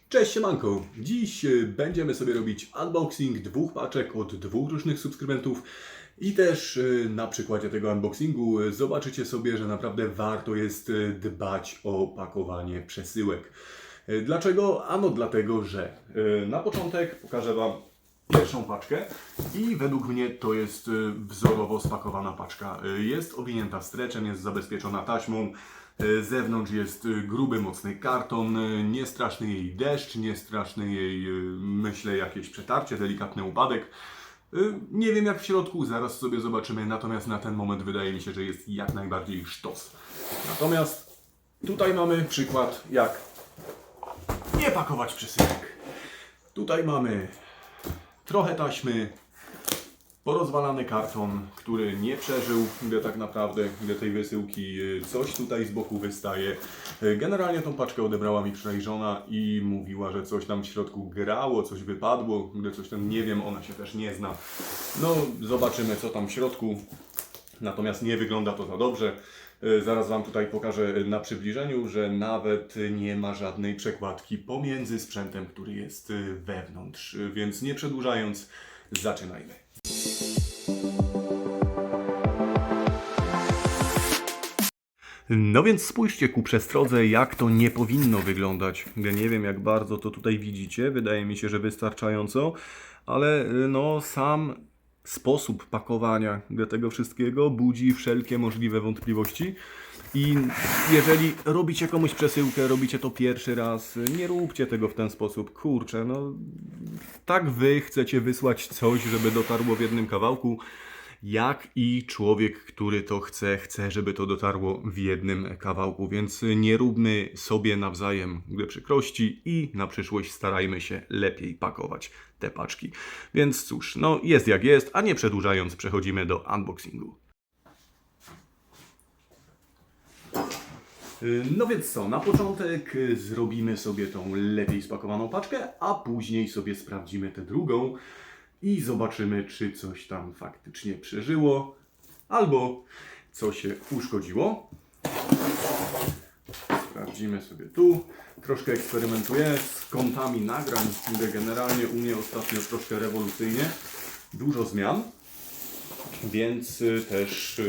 Cześć siemanko! Dziś będziemy sobie robić unboxing dwóch paczek od dwóch różnych subskrybentów i też na przykładzie tego unboxingu zobaczycie sobie, że naprawdę warto jest dbać o pakowanie przesyłek. Dlaczego? Ano dlatego, że na początek pokażę Wam pierwszą paczkę i według mnie to jest wzorowo spakowana paczka. Jest owinięta streczem, jest zabezpieczona taśmą. Z zewnątrz jest gruby, mocny karton, nie straszny jej deszcz, nie straszny jej, myślę, jakieś przetarcie, delikatny upadek. Nie wiem jak w środku, zaraz sobie zobaczymy, natomiast na ten moment wydaje mi się, że jest jak najbardziej sztos. Natomiast tutaj mamy przykład, jak nie pakować przesyłek. Tutaj mamy trochę taśmy, porozwalany karton, który nie przeżył, gdzie tak naprawdę, gdzie tej wysyłki coś tutaj z boku wystaje. Generalnie tą paczkę odebrała mi wczoraj żona i mówiła, że coś tam w środku grało, coś wypadło, gdzie coś tam, nie wiem, ona się też nie zna. No, zobaczymy co tam w środku, natomiast nie wygląda to za dobrze. Zaraz Wam tutaj pokażę na przybliżeniu, że nawet nie ma żadnej przekładki pomiędzy sprzętem, który jest wewnątrz, więc nie przedłużając, zaczynajmy. No więc spójrzcie ku przestrodze, jak to nie powinno wyglądać. Ja nie wiem, jak bardzo to tutaj widzicie, wydaje mi się, że wystarczająco, ale no sam sposób pakowania tego wszystkiego budzi wszelkie możliwe wątpliwości. I jeżeli robicie komuś przesyłkę, robicie to pierwszy raz, nie róbcie tego w ten sposób. Kurczę, no tak wy chcecie wysłać coś, żeby dotarło w jednym kawałku, jak i człowiek, który to chce, żeby to dotarło w jednym kawałku. Więc nie róbmy sobie nawzajem przykrości i na przyszłość starajmy się lepiej pakować te paczki. Więc cóż, no jest jak jest, a nie przedłużając, przechodzimy do unboxingu. No więc co, na początek zrobimy sobie tą lepiej spakowaną paczkę, a później sobie sprawdzimy tę drugą i zobaczymy, czy coś tam faktycznie przeżyło, albo co się uszkodziło. Sprawdzimy sobie tu. Troszkę eksperymentuję z kątami nagrań, generalnie u mnie ostatnio troszkę rewolucyjnie. Dużo zmian, więc też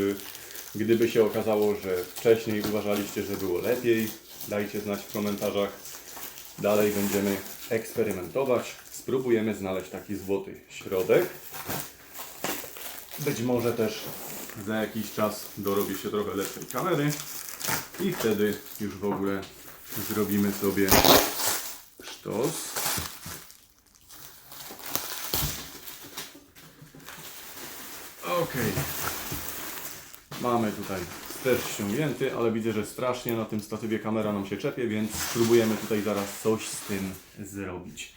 gdyby się okazało, że wcześniej uważaliście, że było lepiej, dajcie znać w komentarzach. Dalej będziemy eksperymentować. Spróbujemy znaleźć taki złoty środek. Być może też za jakiś czas dorobię się trochę lepszej kamery i wtedy już w ogóle zrobimy sobie sztos. Ok. Mamy tutaj sterz ściągnięty, ale widzę, że strasznie na tym statywie kamera nam się czepie, więc spróbujemy tutaj zaraz coś z tym zrobić.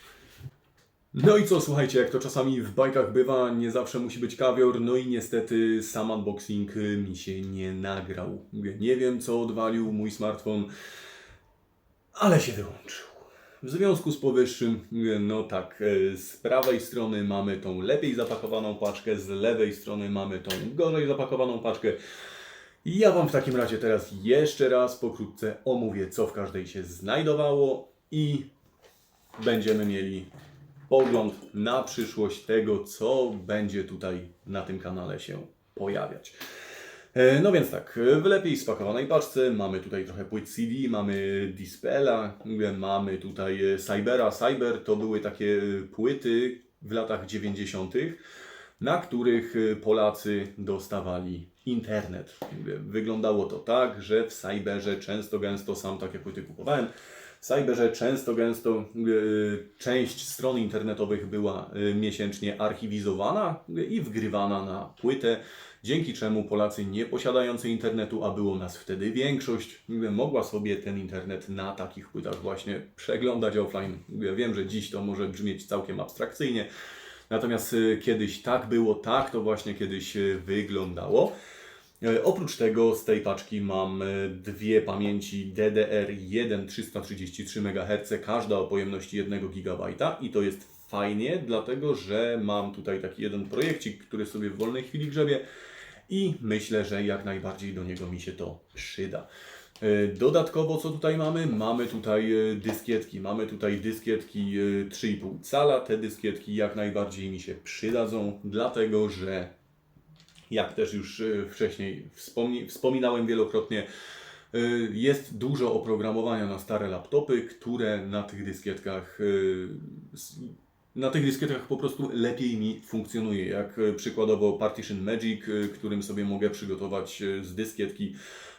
No i co, słuchajcie, jak to czasami w bajkach bywa, nie zawsze musi być kawior, no i niestety sam unboxing mi się nie nagrał. Nie wiem, co odwalił mój smartfon, ale się wyłączył. W związku z powyższym, no tak, z prawej strony mamy tą lepiej zapakowaną paczkę, z lewej strony mamy tą gorzej zapakowaną paczkę. I ja Wam w takim razie teraz jeszcze raz pokrótce omówię, co w każdej się znajdowało i będziemy mieli pogląd na przyszłość tego, co będzie tutaj na tym kanale się pojawiać. No więc tak, w lepiej spakowanej paczce mamy tutaj trochę płyt CD, mamy Dispela, mamy tutaj Cybera. Cyber to były takie płyty w latach 90., na których Polacy dostawali internet. Wyglądało to tak, że w Cyberze często gęsto, sam takie płyty kupowałem, w Cyberze często gęsto część stron internetowych była miesięcznie archiwizowana i wgrywana na płytę, dzięki czemu Polacy nie posiadający internetu, a było nas wtedy większość, mogła sobie ten internet na takich płytach właśnie przeglądać offline. Wiem, że dziś to może brzmieć całkiem abstrakcyjnie, natomiast kiedyś tak było, tak to właśnie kiedyś wyglądało. Oprócz tego z tej paczki mam dwie pamięci DDR1 333 MHz, każda o pojemności 1 GB i to jest fajnie, dlatego że mam tutaj taki jeden projekcik, który sobie w wolnej chwili grzebie i myślę, że jak najbardziej do niego mi się to przyda. Dodatkowo co tutaj mamy? Mamy tutaj dyskietki. Mamy tutaj dyskietki 3,5 cala. Te dyskietki jak najbardziej mi się przydadzą, dlatego że jak też już wcześniej wspominałem wielokrotnie, jest dużo oprogramowania na stare laptopy, które na tych dyskietkach po prostu lepiej mi funkcjonuje, jak przykładowo Partition Magic, którym sobie mogę przygotować z dyskietki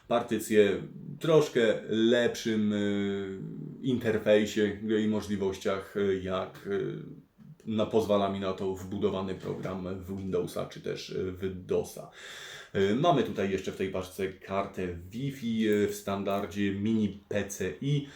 partycję w troszkę lepszym interfejsie i możliwościach, jak pozwala mi na to wbudowany program w Windowsa czy też w DOSa. Mamy tutaj jeszcze w tej paczce kartę Wi-Fi w standardzie Mini PCI.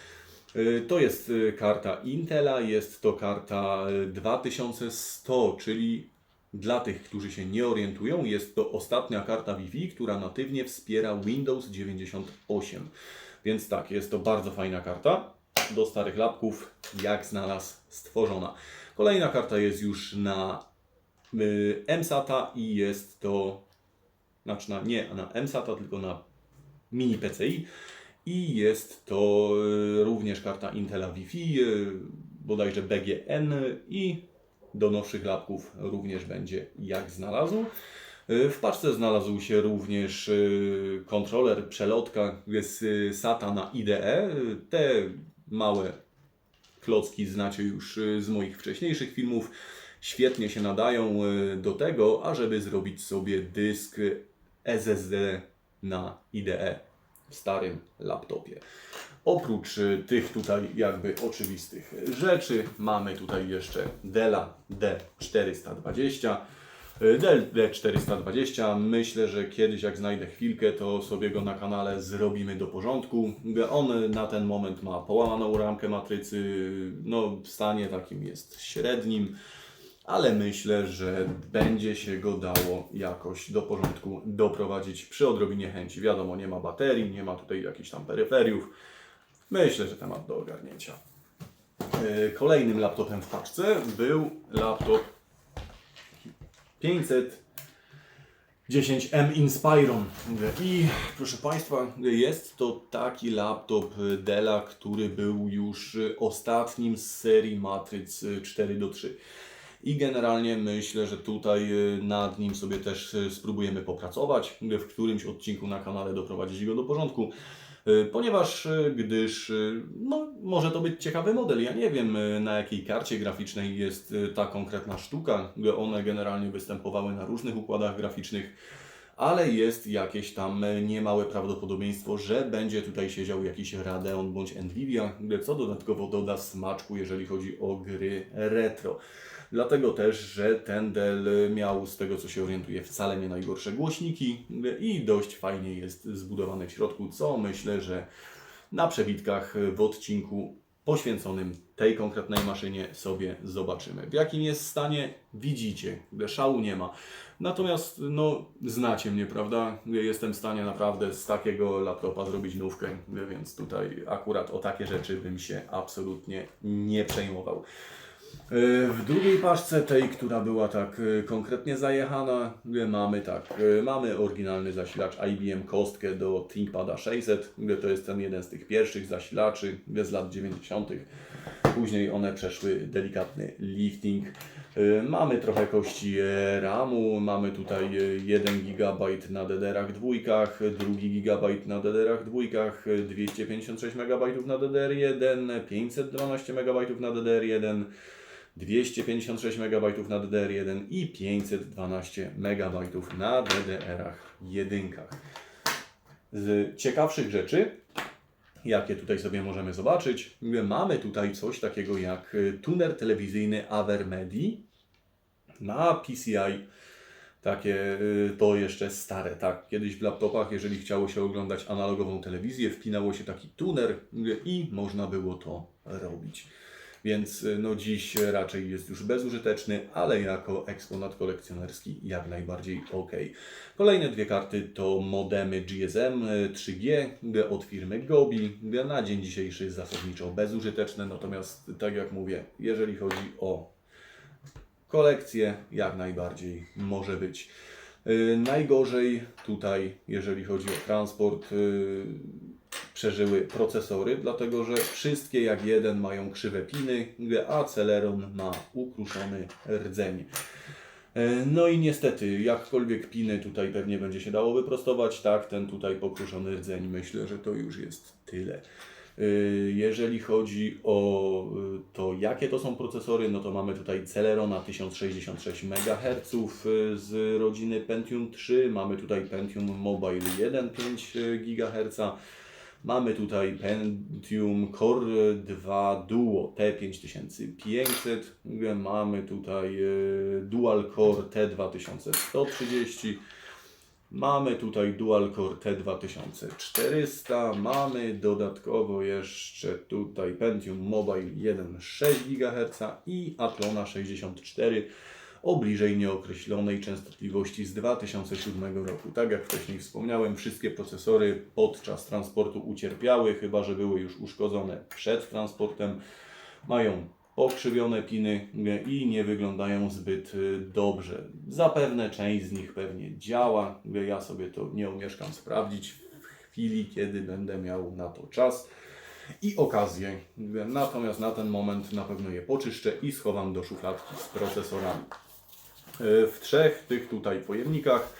To jest karta Intela, jest to karta 2100, czyli dla tych, którzy się nie orientują, jest to ostatnia karta Wi-Fi, która natywnie wspiera Windows 98. Więc tak, jest to bardzo fajna karta do starych lapków, jak znalazł, stworzona. Kolejna karta jest już na mSATA i jest to, znaczy nie na mSATA, tylko na Mini PCI. I jest to również karta Intela Wi-Fi, bodajże BGN, i do nowszych lapków również będzie jak znalazł. W paczce znalazł się również kontroler, przelotka z SATA na IDE. Te małe klocki znacie już z moich wcześniejszych filmów. Świetnie się nadają do tego, ażeby zrobić sobie dysk SSD na IDE w starym laptopie. Oprócz tych tutaj jakby oczywistych rzeczy mamy tutaj jeszcze Della D420. Dell D420, myślę, że kiedyś jak znajdę chwilkę, to sobie go na kanale zrobimy do porządku. On na ten moment ma połamaną ramkę matrycy, no w stanie takim jest średnim, ale myślę, że będzie się go dało jakoś do porządku doprowadzić przy odrobinie chęci. Wiadomo, nie ma baterii, nie ma tutaj jakichś tam peryferiów. Myślę, że temat do ogarnięcia. Kolejnym laptopem w paczce był laptop 510M Inspiron. I proszę Państwa, jest to taki laptop Della, który był już ostatnim z serii matryc 4:3. I generalnie myślę, że tutaj nad nim sobie też spróbujemy popracować, w którymś odcinku na kanale doprowadzić go do porządku. Gdyż no, może to być ciekawy model. Ja nie wiem, na jakiej karcie graficznej jest ta konkretna sztuka. One generalnie występowały na różnych układach graficznych, ale jest jakieś tam niemałe prawdopodobieństwo, że będzie tutaj siedział jakiś Radeon bądź Nvidia, co dodatkowo doda smaczku, jeżeli chodzi o gry retro. Dlatego też, że ten Dell miał, z tego co się orientuję, wcale nie najgorsze głośniki i dość fajnie jest zbudowany w środku, co myślę, że na przebitkach w odcinku poświęconym tej konkretnej maszynie sobie zobaczymy. W jakim jest stanie, widzicie, szału nie ma. Natomiast no, znacie mnie, prawda? Jestem w stanie naprawdę z takiego laptopa zrobić nówkę, więc tutaj akurat o takie rzeczy bym się absolutnie nie przejmował. W drugiej paczce, tej, która była tak konkretnie zajechana, mamy oryginalny zasilacz IBM Kostkę do ThinkPada 600. To jest ten jeden z tych pierwszych zasilaczy z lat 90. Później one przeszły delikatny lifting. Mamy trochę kości RAM-u, mamy tutaj 1 GB na DDR-ach dwójkach, 2 GB na DDR-ach dwójkach, 256 MB na DDR1, 512 MB na DDR1, 256 MB na DDR1 i 512 MB na DDR-ach jedynkach. Z ciekawszych rzeczy, jakie tutaj sobie możemy zobaczyć, mamy tutaj coś takiego jak tuner telewizyjny Avermedi na PCI. Takie to jeszcze stare, tak. Kiedyś w laptopach, jeżeli chciało się oglądać analogową telewizję, wpinało się taki tuner i można było to robić. Więc no dziś raczej jest już bezużyteczny, ale jako eksponat kolekcjonerski jak najbardziej ok. Kolejne dwie karty to modemy GSM 3G od firmy Gobi. Na dzień dzisiejszy zasadniczo bezużyteczne, natomiast tak jak mówię, jeżeli chodzi o kolekcję, jak najbardziej może być. Najgorzej tutaj, jeżeli chodzi o transport, przeżyły procesory, dlatego że wszystkie jak jeden mają krzywe piny, a Celeron ma ukruszony rdzeń. No i niestety, jakkolwiek piny tutaj pewnie będzie się dało wyprostować, tak, ten tutaj pokruszony rdzeń, myślę, że to już jest tyle. Jeżeli chodzi o to, jakie to są procesory, no to mamy tutaj Celerona 1066 MHz z rodziny Pentium 3, mamy tutaj Pentium Mobile 1,5 GHz, mamy tutaj Pentium Core 2 Duo T5500, mamy tutaj Dual Core T2130, mamy tutaj Dual Core T2400, mamy dodatkowo jeszcze tutaj Pentium Mobile 1,6 GHz i Athlona 64 o bliżej nieokreślonej częstotliwości z 2007 roku. Tak jak wcześniej wspomniałem, wszystkie procesory podczas transportu ucierpiały, chyba że były już uszkodzone przed transportem. Mają pokrzywione piny i nie wyglądają zbyt dobrze. Zapewne część z nich pewnie działa. Ja sobie to nie omieszkam sprawdzić w chwili, kiedy będę miał na to czas i okazję. Natomiast na ten moment na pewno je poczyszczę i schowam do szufladki z procesorami. W trzech tych tutaj pojemnikach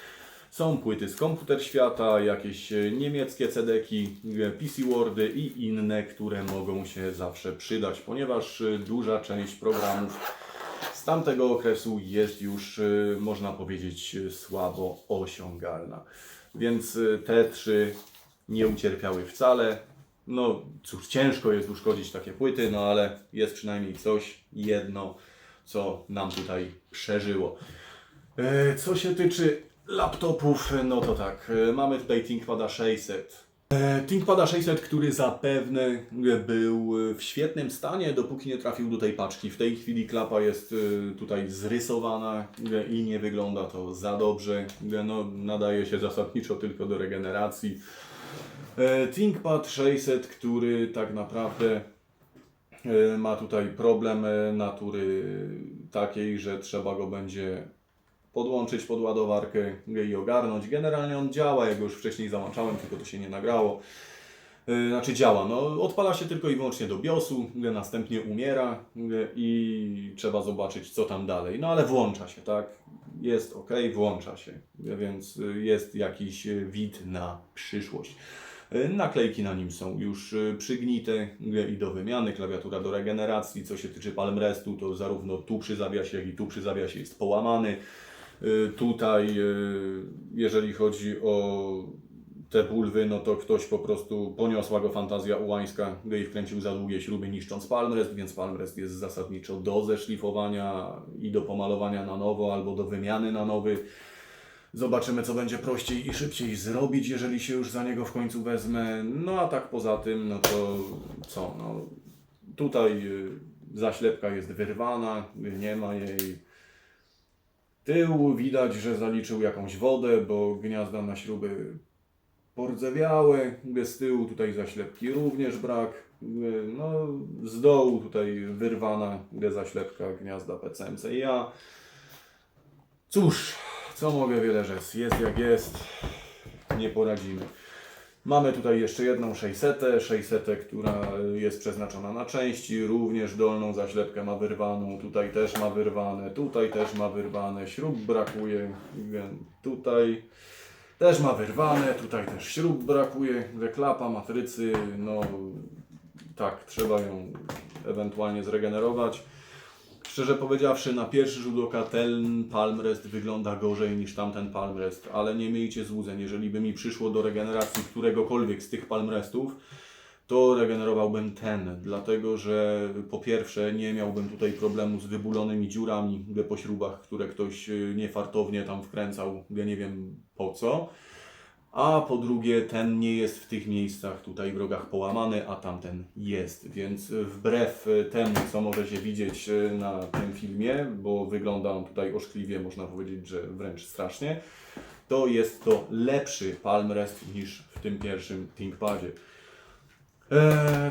są płyty z Komputer Świata, jakieś niemieckie CD-ki, PC Wordy i inne, które mogą się zawsze przydać, ponieważ duża część programów z tamtego okresu jest już, można powiedzieć, słabo osiągalna. Więc te trzy nie ucierpiały wcale. No cóż, ciężko jest uszkodzić takie płyty, no ale jest przynajmniej coś, jedno, co nam tutaj przeżyło. Co się tyczy laptopów, no to tak, mamy tutaj ThinkPada 600. ThinkPada 600, który zapewne był w świetnym stanie, dopóki nie trafił do tej paczki. W tej chwili klapa jest tutaj zrysowana i nie wygląda to za dobrze. No, nadaje się zasadniczo tylko do regeneracji. ThinkPad 600, który tak naprawdę ma tutaj problem natury takiej, że trzeba go będzie podłączyć pod ładowarkę i ogarnąć. Generalnie on działa, jak już wcześniej załączałem, tylko to się nie nagrało. Znaczy działa, no odpala się tylko i wyłącznie do BIOS-u, następnie umiera i trzeba zobaczyć, co tam dalej. No ale włącza się, tak? Jest ok, włącza się, więc jest jakiś wid na przyszłość. Naklejki na nim są już przygnite i do wymiany, klawiatura do regeneracji. Co się tyczy palm restu, to zarówno tu przy zawiasie, jak i tu przy zawiasie jest połamany. Tutaj, jeżeli chodzi o te bulwy, no to ktoś po prostu poniosła go fantazja ułańska i wkręcił za długie śruby, niszcząc palmrest, więc palmrest jest zasadniczo do zeszlifowania i do pomalowania na nowo albo do wymiany na nowy. Zobaczymy, co będzie prościej i szybciej zrobić, jeżeli się już za niego w końcu wezmę. No a tak poza tym, no to co? No, tutaj zaślepka jest wyrwana, nie ma jej. Tył widać, że zaliczył jakąś wodę, bo gniazda na śruby pordzewiałe. Z tyłu tutaj zaślepki również brak. No, z dołu tutaj wyrwana zaślepka gniazda PCMCIA. Cóż, co mogę wiele rzec. Jest jak jest. Nie poradzimy. Mamy tutaj jeszcze jedną 600, która jest przeznaczona na części, również dolną zaślepkę ma wyrwaną, tutaj też ma wyrwane, tutaj też ma wyrwane, śrub brakuje, tutaj też ma wyrwane, tutaj też śrub brakuje, klapa matrycy, no tak, trzeba ją ewentualnie zregenerować. Szczerze powiedziawszy, na pierwszy rzut oka ten palmrest wygląda gorzej niż tamten palmrest, ale nie miejcie złudzeń, jeżeli by mi przyszło do regeneracji któregokolwiek z tych palmrestów, to regenerowałbym ten, dlatego że po pierwsze nie miałbym tutaj problemu z wybulonymi dziurami po śrubach, które ktoś niefartownie tam wkręcał, ja nie wiem po co. A po drugie, ten nie jest w tych miejscach tutaj w rogach połamany, a tamten jest. Więc wbrew temu, co możecie widzieć na tym filmie, bo wygląda on tutaj oszkliwie, można powiedzieć, że wręcz strasznie, to jest to lepszy palmrest niż w tym pierwszym ThinkPadzie.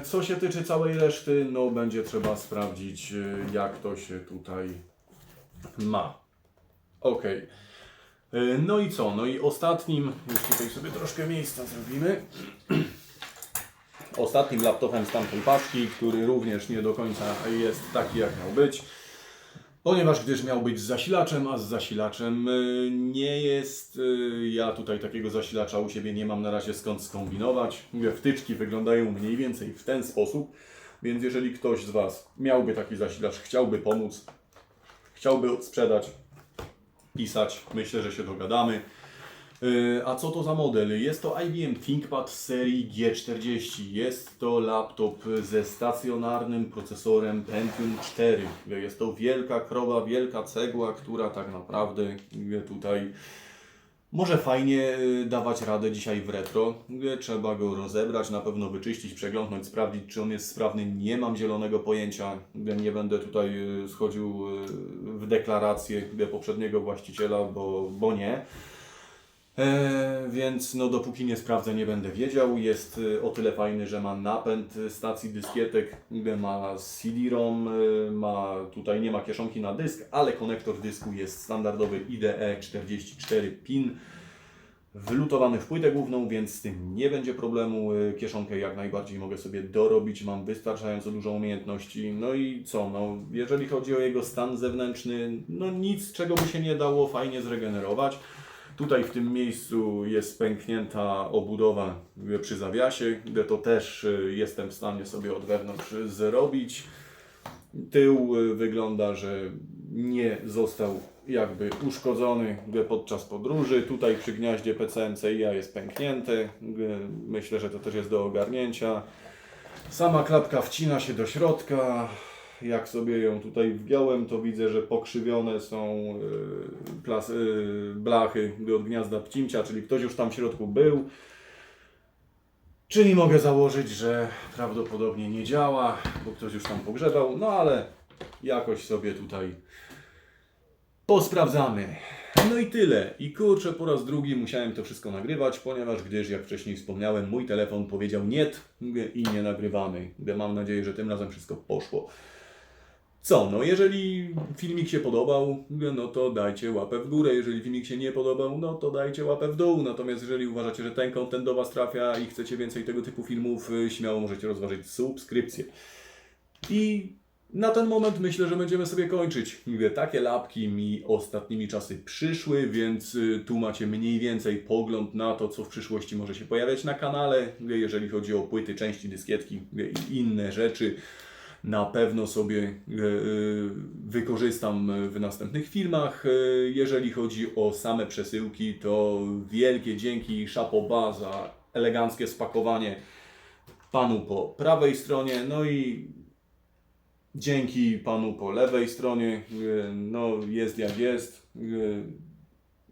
Co się tyczy całej reszty, no będzie trzeba sprawdzić, jak to się tutaj ma. Ok. No i co? No i ostatnim, już tutaj sobie troszkę miejsca zrobimy. ostatnim laptopem z tamtej paczki, który również nie do końca jest taki, jak miał być. Ponieważ gdyż miał być z zasilaczem, a z zasilaczem nie jest. Ja tutaj takiego zasilacza u siebie nie mam na razie skąd skombinować. Mówię, wtyczki wyglądają mniej więcej w ten sposób, więc jeżeli ktoś z Was miałby taki zasilacz, chciałby pomóc, chciałby sprzedać, pisać, myślę, że się dogadamy. A co to za model? Jest to IBM ThinkPad z serii G40. Jest to laptop ze stacjonarnym procesorem Pentium 4. Jest to wielka krowa, wielka cegła, która tak naprawdę tutaj może fajnie dawać radę dzisiaj w retro. Trzeba go rozebrać, na pewno wyczyścić, przeglądnąć, sprawdzić, czy on jest sprawny. Nie mam zielonego pojęcia. Nie będę tutaj schodził w deklarację poprzedniego właściciela, bo nie. Więc no, dopóki nie sprawdzę, nie będę wiedział. Jest o tyle fajny, że ma napęd stacji dyskietek, ma CD-ROM, tutaj nie ma kieszonki na dysk, ale konektor dysku jest standardowy IDE 44 pin, wlutowany w płytę główną, więc z tym nie będzie problemu. Kieszonkę jak najbardziej mogę sobie dorobić, mam wystarczająco dużo umiejętności. No i co, no, jeżeli chodzi o jego stan zewnętrzny, no nic, czego by się nie dało fajnie zregenerować. Tutaj w tym miejscu jest pęknięta obudowa przy zawiasie, gdzie to też jestem w stanie sobie od wewnątrz zrobić. Tył wygląda, że nie został jakby uszkodzony podczas podróży. Tutaj przy gniaździe PCMCIA jest pęknięty. Myślę, że to też jest do ogarnięcia. Sama klapka wcina się do środka. Jak sobie ją tutaj wgiąłem, to widzę, że pokrzywione są blachy od gniazda pcimcia, czyli ktoś już tam w środku był. Czyli mogę założyć, że prawdopodobnie nie działa, bo ktoś już tam pogrzebał, no ale jakoś sobie tutaj posprawdzamy. No i tyle. I kurczę, po raz drugi musiałem to wszystko nagrywać, ponieważ gdyż, jak wcześniej wspomniałem, mój telefon powiedział nie i nie nagrywamy. Mam nadzieję, że tym razem wszystko poszło. Co, no jeżeli filmik się podobał, no to dajcie łapę w górę, jeżeli filmik się nie podobał, no to dajcie łapę w dół, natomiast jeżeli uważacie, że ten content do Was trafia i chcecie więcej tego typu filmów, śmiało możecie rozważyć subskrypcję. I na ten moment myślę, że będziemy sobie kończyć. Takie lapki mi ostatnimi czasy przyszły, więc tu macie mniej więcej pogląd na to, co w przyszłości może się pojawiać na kanale, jeżeli chodzi o płyty, części, dyskietki i inne rzeczy. Na pewno sobie wykorzystam w następnych filmach. Jeżeli chodzi o same przesyłki, to wielkie dzięki chapeau bas za eleganckie spakowanie panu po prawej stronie, no i dzięki panu po lewej stronie. No jest jak jest.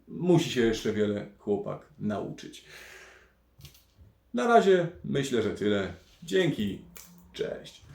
Musi się jeszcze wiele chłopak nauczyć. Na razie myślę, że tyle. Dzięki. Cześć.